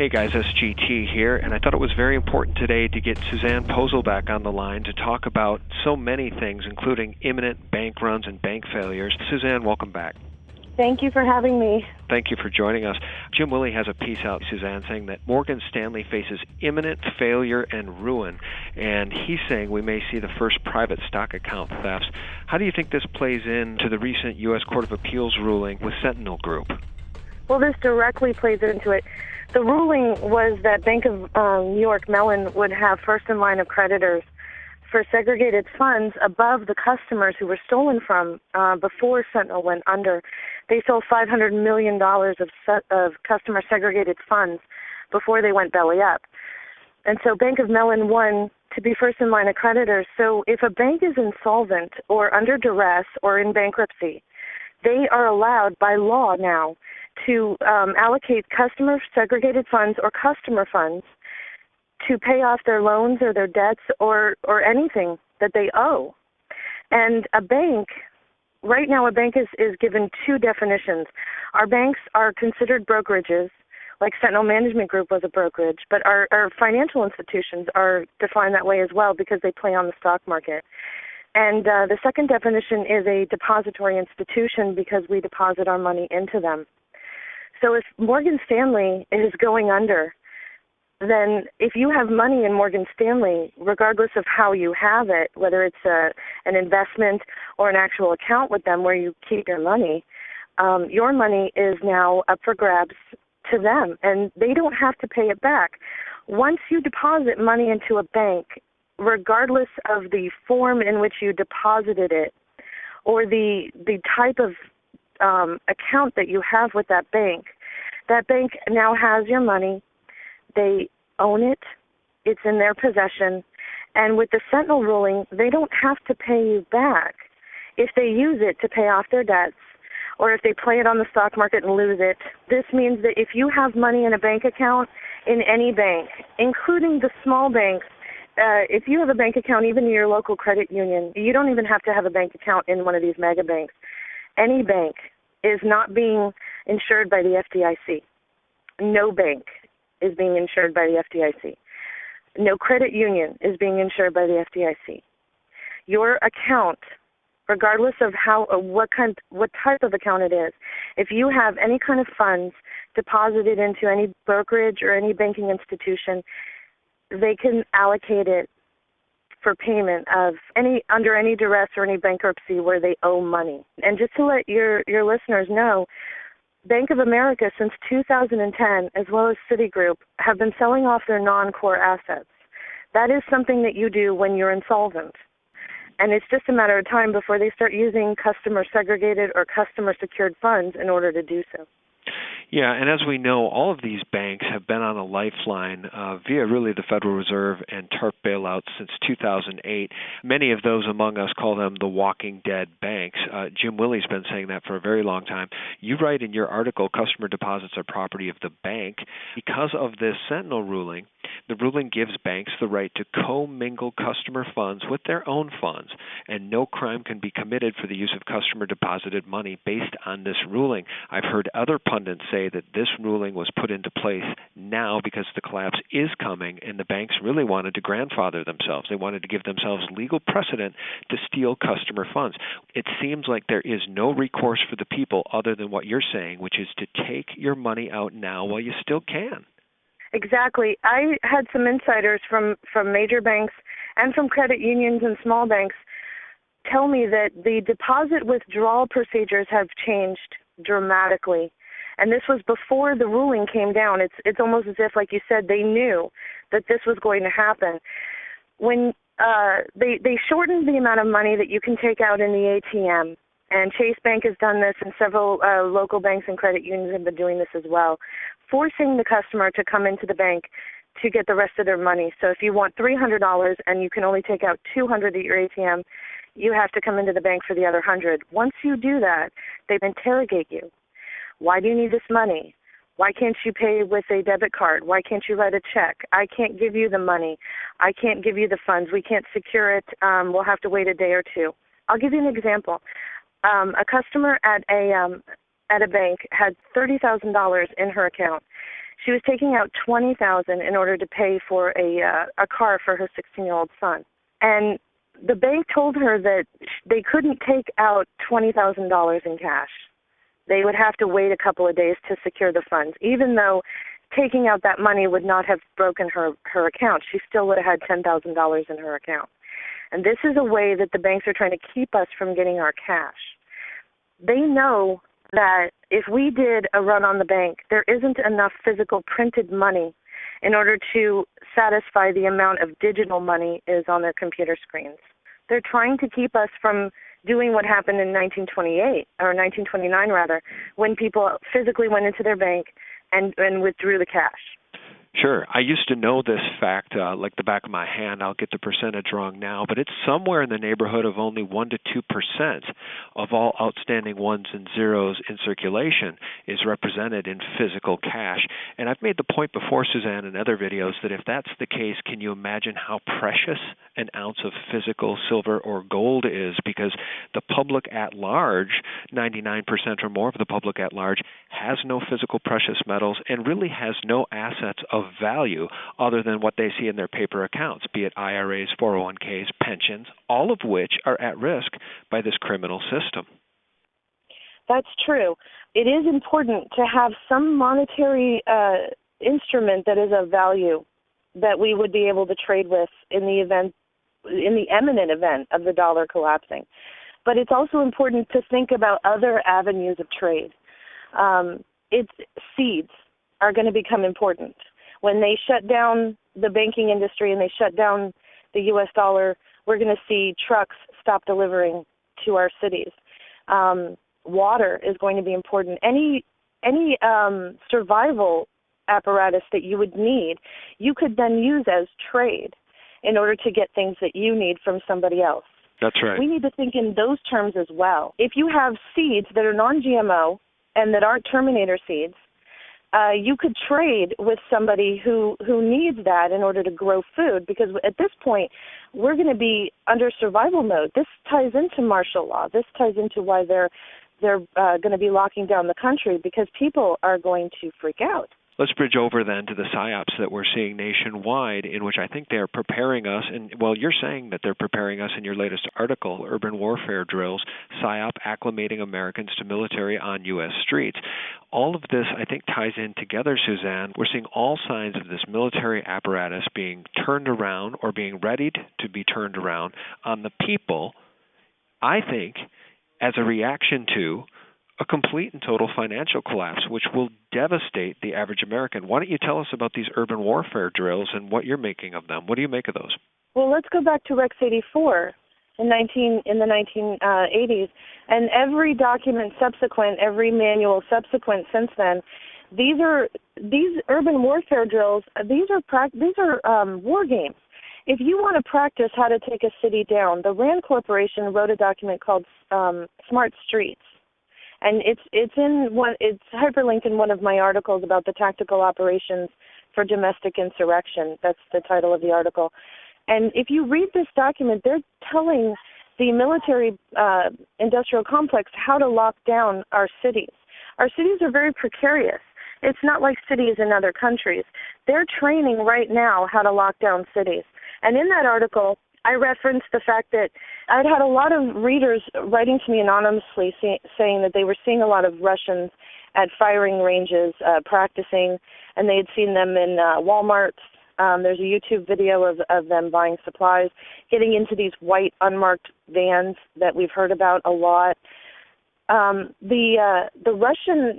Hey guys, SGT here, and I thought it was very important today to get Susanne Posel back on the line to talk about so many things, including imminent bank runs and bank failures. Suzanne, welcome back. Thank you for having me. Thank you for joining us. Jim Willie has a piece out, Suzanne, saying that Morgan Stanley faces imminent failure and ruin, and he's saying we may see the first private stock account thefts. How do you think this plays into the recent U.S. Court of Appeals ruling with Sentinel Group? Well, this directly plays into it. The ruling was that Bank of New York Mellon would have first in line of creditors for segregated funds above the customers who were stolen from before Sentinel went under. They sold $500 million of customer segregated funds before they went belly up. And so Bank of Mellon won to be first in line of creditors. So if a bank is insolvent or under duress or in bankruptcy, they are allowed by law now to allocate customer segregated funds or customer funds to pay off their loans or their debts or anything that they owe. And a bank, right now a bank is given two definitions. Our banks are considered brokerages, like Sentinel Management Group was a brokerage, but our financial institutions are defined that way as well because they play on the stock market. And the second definition is a depository institution because we deposit our money into them. So if Morgan Stanley is going under, then if you have money in Morgan Stanley, regardless of how you have it, whether it's an investment or an actual account with them where you keep your money is now up for grabs to them, and they don't have to pay it back. Once you deposit money into a bank, regardless of the form in which you deposited it or the type of account that you have with that bank now has your money. They own it. It's in their possession. And with the Sentinel ruling, they don't have to pay you back if they use it to pay off their debts or if they play it on the stock market and lose it. This means that if you have money in a bank account in any bank, including the small banks, if you have a bank account even in your local credit union, you don't even have to have a bank account in one of these mega banks. Any bank is not being insured by the FDIC. No bank is being insured by the FDIC. No credit union is being insured by the FDIC. Your account, regardless of what type of account it is, if you have any kind of funds deposited into any brokerage or any banking institution, they can allocate it for payment of under any duress or any bankruptcy where they owe money. And just to let your listeners know, Bank of America since 2010, as well as Citigroup, have been selling off their non-core assets. That is something that you do when you're insolvent. And it's just a matter of time before they start using customer segregated or customer secured funds in order to do so. Yeah, and as we know, all of these banks have been on a lifeline via really the Federal Reserve and TARP bailouts since 2008. Many of those among us call them the walking dead banks. Jim Willie's been saying that for a very long time. You write in your article, customer deposits are property of the bank. Because of this Sentinel ruling, the ruling gives banks the right to commingle customer funds with their own funds, and no crime can be committed for the use of customer deposited money based on this ruling. I've heard other pundits say that this ruling was put into place now because the collapse is coming and the banks really wanted to grandfather themselves. They wanted to give themselves legal precedent to steal customer funds. It seems like there is no recourse for the people other than what you're saying, which is to take your money out now while you still can. Exactly. I had some insiders from major banks and from credit unions and small banks tell me that the deposit withdrawal procedures have changed dramatically. And this was before the ruling came down. It's almost as if, like you said, they knew that this was going to happen. When they shortened the amount of money that you can take out in the ATM, and Chase Bank has done this, and several local banks and credit unions have been doing this as well, forcing the customer to come into the bank to get the rest of their money. So if you want $300 and you can only take out $200 at your ATM, you have to come into the bank for the other $100. Once you do that, they interrogate you. Why do you need this money? Why can't you pay with a debit card? Why can't you write a check? I can't give you the money. I can't give you the funds. We can't secure it. We'll have to wait a day or two. I'll give you an example. A customer at a bank had $30,000 in her account. She was taking out $20,000 in order to pay for a car for her 16-year-old son. And the bank told her that they couldn't take out $20,000 in cash. They would have to wait a couple of days to secure the funds. Even though taking out that money would not have broken her account, she still would have had $10,000 in her account. And this is a way that the banks are trying to keep us from getting our cash. They know that if we did a run on the bank, there isn't enough physical printed money in order to satisfy the amount of digital money is on their computer screens. They're trying to keep us from doing what happened in 1928, or 1929 rather, when people physically went into their bank and withdrew the cash. Sure. I used to know this fact like the back of my hand. I'll get the percentage wrong now, but it's somewhere in the neighborhood of only 1% to 2% of all outstanding ones and zeros in circulation is represented in physical cash. And I've made the point before, Susanne, in other videos that if that's the case, can you imagine how precious an ounce of physical silver or gold is? Because the public at large, 99% or more of the public at large, has no physical precious metals and really has no assets of value other than what they see in their paper accounts, be it IRAs, 401ks, pensions, all of which are at risk by this criminal system. That's true. It is important to have some monetary instrument that is of value that we would be able to trade with in the imminent event of the dollar collapsing. But it's also important to think about other avenues of trade. Its seeds are going to become important. When they shut down the banking industry and they shut down the U.S. dollar, we're going to see trucks stop delivering to our cities. Water is going to be important. Any survival apparatus that you would need, you could then use as trade in order to get things that you need from somebody else. That's right. We need to think in those terms as well. If you have seeds that are non-GMO and that aren't Terminator seeds, you could trade with somebody who needs that in order to grow food, because at this point, we're going to be under survival mode. This ties into martial law. This ties into why they're going to be locking down the country, because people are going to freak out. Let's bridge over then to the PSYOPs that we're seeing nationwide, in which I think they're preparing us, and well, you're saying that they're preparing us in your latest article, Urban Warfare Drills, PSYOP Acclimating Americans to Military on U.S. Streets. All of this, I think, ties in together, Susanne. We're seeing all signs of this military apparatus being turned around or being readied to be turned around on the people, I think, as a reaction to a complete and total financial collapse, which will devastate the average American. Why don't you tell us about these urban warfare drills and what you're making of them? What do you make of those? Well, let's go back to Rex 84 in the 1980s, and every document subsequent, every manual subsequent since then. These urban warfare drills. These are war games. If you want to practice how to take a city down, the RAND Corporation wrote a document called Smart Streets. And it's hyperlinked in one of my articles about the tactical operations for domestic insurrection. That's the title of the article. And if you read this document, they're telling the military industrial complex how to lock down our cities. Our cities are very precarious. It's not like cities in other countries. They're training right now how to lock down cities. And in that article, I referenced the fact that I'd had a lot of readers writing to me anonymously saying that they were seeing a lot of Russians at firing ranges practicing, and they had seen them in Walmarts. There's a YouTube video of them buying supplies, getting into these white unmarked vans that we've heard about a lot. The Russian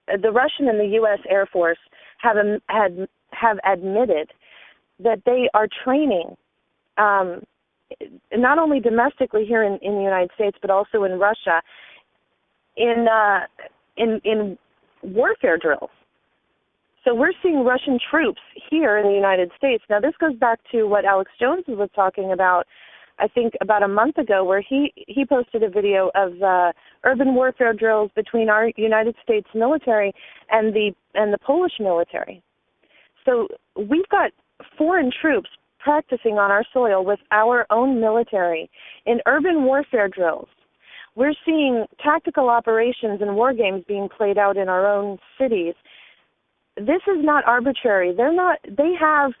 and the U.S. Air Force have admitted that they are training. Not only domestically here in the United States, but also in Russia, in warfare drills. So we're seeing Russian troops here in the United States. Now, this goes back to what Alex Jones was talking about, I think, about a month ago, where he posted a video of urban warfare drills between our United States military and the Polish military. So we've got foreign troops practicing on our soil with our own military in urban warfare drills. We're seeing tactical operations and war games being played out in our own cities. this is not arbitrary. They have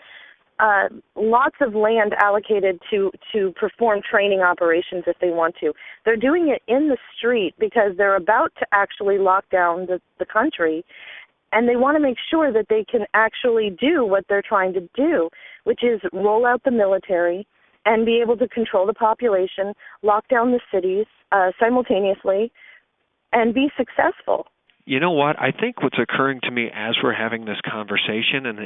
lots of land allocated to perform training operations if they want to. They're doing it in the street because they're about to actually lock down the country, and they want to make sure that they can actually do what they're trying to do, which is roll out the military and be able to control the population, lock down the cities simultaneously, and be successful. You know what? I think what's occurring to me as we're having this conversation, and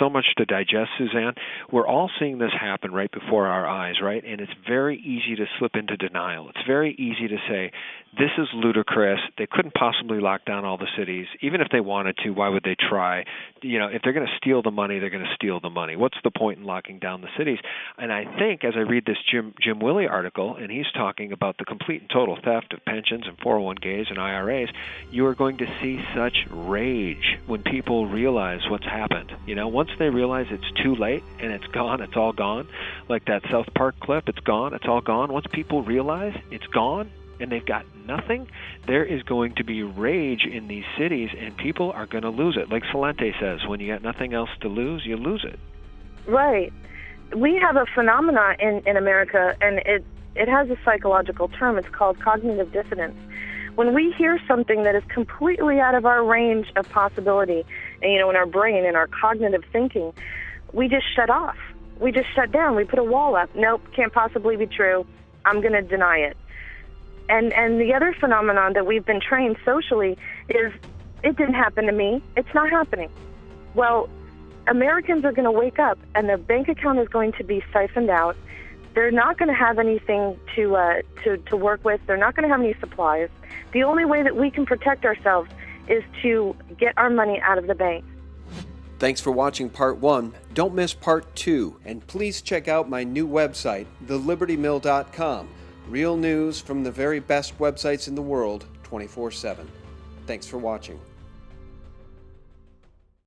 so much to digest, Suzanne, we're all seeing this happen right before our eyes, right? And it's very easy to slip into denial. It's very easy to say, this is ludicrous. They couldn't possibly lock down all the cities. Even if they wanted to, why would they try? If they're going to steal the money, they're going to steal the money. What's the point in locking down the cities? And I think as I read this Jim Willey article, and he's talking about the complete and total theft of pensions and 401ks and IRAs, you are going to see such rage when people realize what's happened. Once they realize it's too late and it's gone, it's all gone. Like that South Park clip, it's gone, it's all gone. Once people realize it's gone and they've got nothing, there is going to be rage in these cities and people are going to lose it. Like Salente says, when you got nothing else to lose, you lose it. Right. We have a phenomenon in America, and it has a psychological term. It's called cognitive dissonance. When we hear something that is completely out of our range of possibility, and, in our brain, in our cognitive thinking, we just shut off. We just shut down. We put a wall up. Nope, can't possibly be true. I'm going to deny it. And the other phenomenon that we've been trained socially is, it didn't happen to me. It's not happening. Well, Americans are going to wake up, and their bank account is going to be siphoned out. They're not going to have anything to work with. They're not going to have any supplies. The only way that we can protect ourselves is to get our money out of the bank. Thanks for watching Part 1. Don't miss Part 2. And please check out my new website, thelibertymill.com. Real news from the very best websites in the world, 24/7. Thanks for watching.